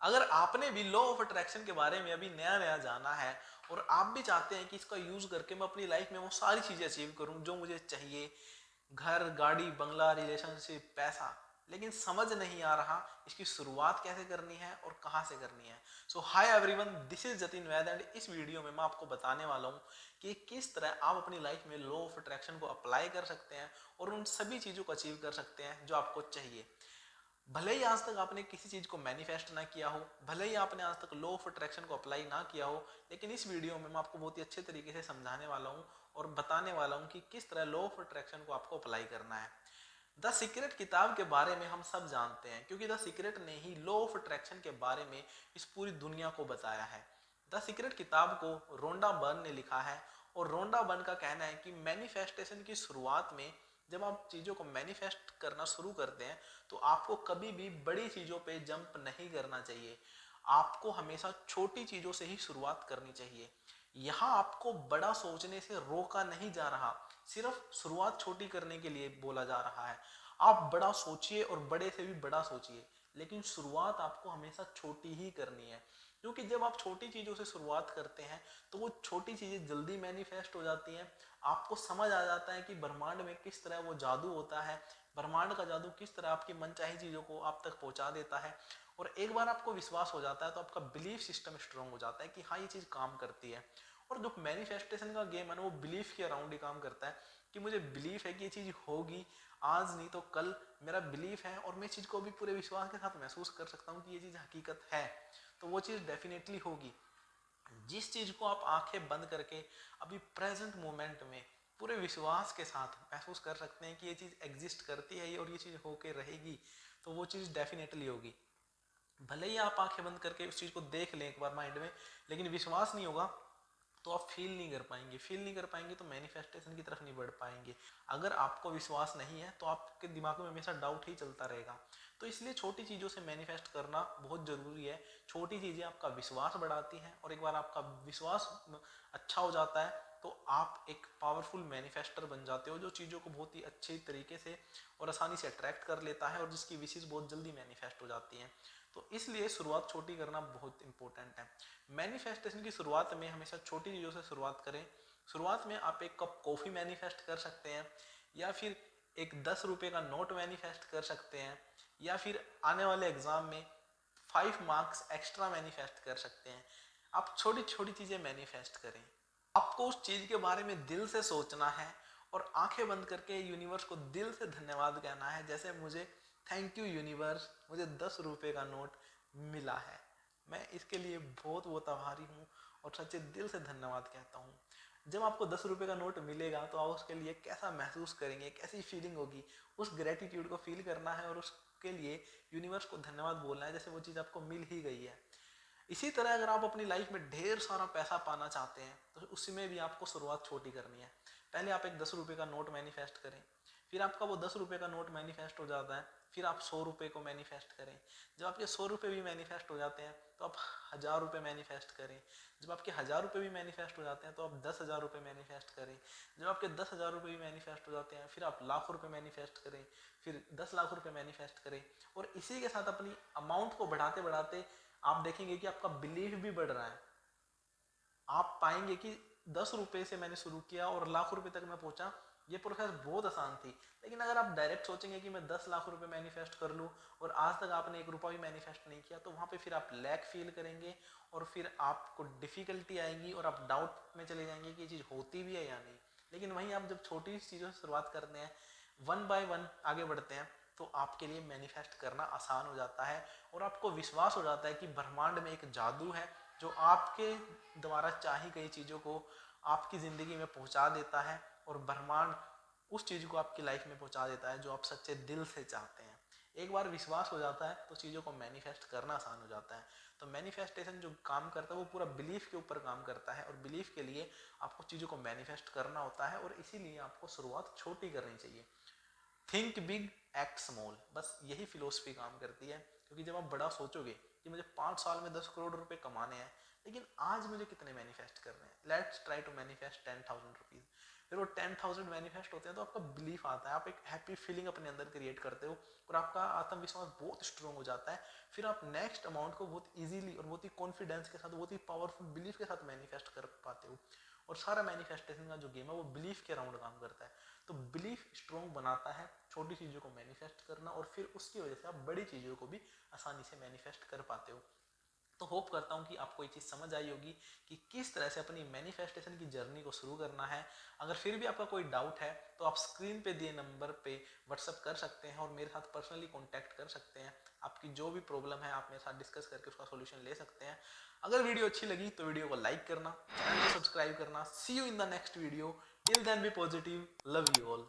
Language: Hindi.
अगर आपने भी लॉ ऑफ अट्रैक्शन के बारे में अभी नया नया जाना है और आप भी चाहते हैं कि इसका यूज करके मैं अपनी लाइफ में वो सारी चीजें अचीव करूं जो मुझे चाहिए, घर, गाड़ी, बंगला, रिलेशनशिप, पैसा, लेकिन समझ नहीं आ रहा इसकी शुरुआत कैसे करनी है और कहां से करनी है। So hi everyone, this is Jatin Vaid and इस वीडियो में मैं आपको बताने वाला हूं कि किस तरह आप अपनी लाइफ में लॉ ऑफ अट्रैक्शन को अप्लाई कर सकते हैं और उन सभी चीजों को अचीव कर सकते हैं जो आपको चाहिए। भले ही आज तक आपने किसी चीज को मैनिफेस्ट ना किया हो, भले ही आपने आज तक लॉ ऑफ अट्रैक्शन को अप्लाई ना किया हो, लेकिन इस वीडियो में मैं आपको बहुत ही अच्छे तरीके से समझाने वाला हूँ और बताने वाला हूँ कि किस तरह लॉ ऑफ अट्रैक्शन को आपको अप्लाई करना है। द सीक्रेट किताब के बारे में हम सब जानते हैं क्योंकि द सीक्रेट ने ही लॉ ऑफ अट्रैक्शन के बारे में इस पूरी दुनिया को बताया है। द सीक्रेट किताब को रोंडा बर्न ने लिखा है और रोंडा बर्न का कहना है कि मैनिफेस्टेशन की शुरुआत में जब आप चीज़ों को मैनिफेस्ट करना शुरू करते हैं तो आपको कभी भी बड़ी चीज़ों पे जंप नहीं करना चाहिए। आपको हमेशा छोटी चीज़ों से ही शुरुआत करनी चाहिए। यहाँ आपको बड़ा सोचने से रोका नहीं जा रहा, सिर्फ शुरुआत छोटी करने के लिए बोला जा रहा है। आप बड़ा सोचिए और बड़े से भी बड़ा सोचिए, लेकिन शुरुआत आपको हमेशा छोटी ही करनी है, क्योंकि जब आप छोटी चीज़ों से शुरुआत करते हैं तो वो छोटी चीज़ें जल्दी मैनिफेस्ट हो जाती हैं। आपको समझ आ जाता है कि ब्रह्मांड में किस तरह वो जादू होता है, ब्रह्मांड का जादू किस तरह आपकी मनचाही चीज़ों को आप तक पहुंचा देता है। और एक बार आपको विश्वास हो जाता है तो आपका बिलीफ सिस्टम स्ट्रांग हो जाता है कि हाँ, ये चीज़ काम करती है। और जो मैनिफेस्टेशन का गेम है ना, वो बिलीफ के अराउंड ही काम करता है कि मुझे बिलीफ है कि ये चीज़ होगी, आज नहीं तो कल मेरा बिलीफ है और मैं चीज़ को भी पूरे विश्वास के साथ महसूस कर सकता हूँ कि ये चीज़ हकीकत है, तो वो चीज़ डेफिनेटली होगी। जिस चीज़ को आप आंखें बंद करके अभी प्रेजेंट मोमेंट में पूरे विश्वास के साथ महसूस कर सकते हैं कि ये चीज़ एग्जिस्ट करती है और ये चीज़ होके रहेगी, तो वो चीज़ डेफिनेटली होगी। भले ही आप आंखें बंद करके उस चीज़ को देख लें एक बार माइंड में, लेकिन विश्वास नहीं होगा तो आप फील नहीं कर पाएंगे, फील नहीं कर पाएंगे तो मैनिफेस्टेशन की तरफ नहीं बढ़ पाएंगे। अगर आपको विश्वास नहीं है तो आपके दिमाग में हमेशा डाउट ही चलता रहेगा। तो इसलिए छोटी चीज़ों से मैनिफेस्ट करना बहुत ज़रूरी है। छोटी चीज़ें आपका विश्वास बढ़ाती हैं और एक बार आपका विश्वास अच्छा हो जाता है तो आप एक पावरफुल मैनिफेस्टर बन जाते हो, जो चीज़ों को बहुत ही अच्छे तरीके से और आसानी से अट्रैक्ट कर लेता है और जिसकी विशेष बहुत जल्दी मैनिफेस्ट हो जाती हैं। तो इसलिए शुरुआत छोटी करना बहुत इंपॉर्टेंट है। मैनिफेस्टेशन की शुरुआत में हमेशा छोटी चीज़ों से शुरुआत करें। शुरुआत में आप एक कप कॉफ़ी मैनिफेस्ट कर सकते हैं, या फिर एक 10 रुपये का नोट मैनिफेस्ट कर सकते हैं, या फिर आने वाले एग्ज़ाम में 5 मार्क्स एक्स्ट्रा मैनिफेस्ट कर सकते हैं। आप छोटी छोटी चीज़ें मैनिफेस्ट करें। आपको उस चीज़ के बारे में दिल से सोचना है और आंखें बंद करके यूनिवर्स को दिल से धन्यवाद कहना है, जैसे मुझे थैंक यू यूनिवर्स, मुझे 10 रुपये का नोट मिला है, मैं इसके लिए बहुत बहुत आभारी हूँ और सच्चे दिल से धन्यवाद कहता हूँ। जब आपको 10 रुपये का नोट मिलेगा तो आप उसके लिए कैसा महसूस करेंगे, कैसी फीलिंग होगी, उस ग्रेटिट्यूड को फील करना है और उसके लिए यूनिवर्स को धन्यवाद बोलना है जैसे वो चीज़ आपको मिल ही गई है। इसी तरह अगर आप अपनी लाइफ में ढेर सारा पैसा पाना चाहते हैं तो उसमें भी आपको शुरुआत छोटी करनी है। पहले आप एक 10 रुपये का नोट मैनिफेस्ट करें, फिर आपका वो 10 रुपये का नोट मैनिफेस्ट हो जाता है, फिर आप 100 रुपये को मैनिफेस्ट करें। जब आपके 100 रुपये भी मैनिफेस्ट हो जाते हैं तो आप 1000 रुपये मैनिफेस्ट करें। जब आपके 1000 रुपये भी मैनिफेस्ट हो जाते हैं तो आप 10,000 रुपये मैनिफेस्ट करें। जब आपके 10,000 रुपये भी मैनिफेस्ट हो जाते हैं फिर आप लाख रुपये मैनिफेस्ट करें, फिर 10 लाख रुपये मैनिफेस्ट करें। और इसी के साथ अपनी अमाउंट को बढ़ाते बढ़ाते आप देखेंगे कि आपका बिलीफ भी बढ़ रहा है। आप पाएंगे कि 10 रुपये से मैंने शुरू किया और लाख रुपए तक मैं पहुंचा, ये प्रोसेस बहुत आसान थी। लेकिन अगर आप डायरेक्ट सोचेंगे कि मैं 10 लाख रुपए मैनिफेस्ट कर लूँ और आज तक आपने एक रुपया भी मैनिफेस्ट नहीं किया, तो वहाँ पे फिर आप लैक फील करेंगे और फिर आपको डिफिकल्टी आएगी और आप डाउट में चले जाएंगे कि ये चीज़ होती भी है या नहीं। लेकिन वहीं आप जब छोटी चीज़ों से शुरुआत करते हैं, वन बाय वन आगे बढ़ते हैं, तो आपके लिए मैनिफेस्ट करना आसान हो जाता है और आपको विश्वास हो जाता है कि ब्रह्मांड में एक जादू है जो आपके द्वारा चाही गई चीज़ों को आपकी ज़िंदगी में पहुंचा देता है और ब्रह्मांड उस चीज़ को आपकी लाइफ में पहुंचा देता है जो आप सच्चे दिल से चाहते हैं। एक बार विश्वास हो जाता है तो चीज़ों को मैनिफेस्ट करना आसान हो जाता है। तो मैनिफेस्टेशन जो काम करता है वो पूरा बिलीफ के ऊपर काम करता है और बिलीफ के लिए आपको चीज़ों को मैनिफेस्ट करना होता है और इसीलिए आपको शुरुआत छोटी करनी चाहिए। थिंक बिग एक्ट स्मॉल, बस यही फिलोसफी काम करती है। क्योंकि जब आप बड़ा सोचोगे कि मुझे 5 साल में 10 करोड़ रुपए कमाने हैं, लेकिन आज मुझे कितने मैनिफेस्ट करने हैं, let's try to manifest 10,000 rupees. फिर वो 10,000 मैनिफेस्ट होते हैं तो आपका बिलीफ आता है, आप एक हैप्पी फीलिंग अपने अंदर क्रिएट करते हो और आपका आत्मविश्वास बहुत स्ट्रॉन्ग हो जाता है। फिर आप नेक्स्ट अमाउंट को बहुत इजीली और बहुत ही कॉन्फिडेंस के साथ, बहुत ही पावरफुल बिलीफ के साथ मैनिफेस्ट कर पाते हो। और सारा मैनिफेस्टेशन का जो गेम है वो बिलीफ के अराउंड काम करता है। तो बिलीफ स्ट्रॉन्ग बनाता है छोटी चीज़ों को मैनिफेस्ट करना, और फिर उसकी वजह से आप बड़ी चीज़ों को भी आसानी से मैनिफेस्ट कर पाते हो। तो होप करता हूँ कि आपको ये चीज़ समझ आई होगी कि किस तरह से अपनी मैनिफेस्टेशन की जर्नी को शुरू करना है। अगर फिर भी आपका कोई डाउट है तो आप स्क्रीन पे दिए नंबर पे व्हाट्सअप कर सकते हैं और मेरे साथ पर्सनली कांटेक्ट कर सकते हैं। आपकी जो भी प्रॉब्लम है आप मेरे साथ डिस्कस करके उसका सॉल्यूशन ले सकते हैं। अगर वीडियो अच्छी लगी तो वीडियो को लाइक करना, चैनल को सब्सक्राइब करना। See you in the next video. Till then be positive, love you all.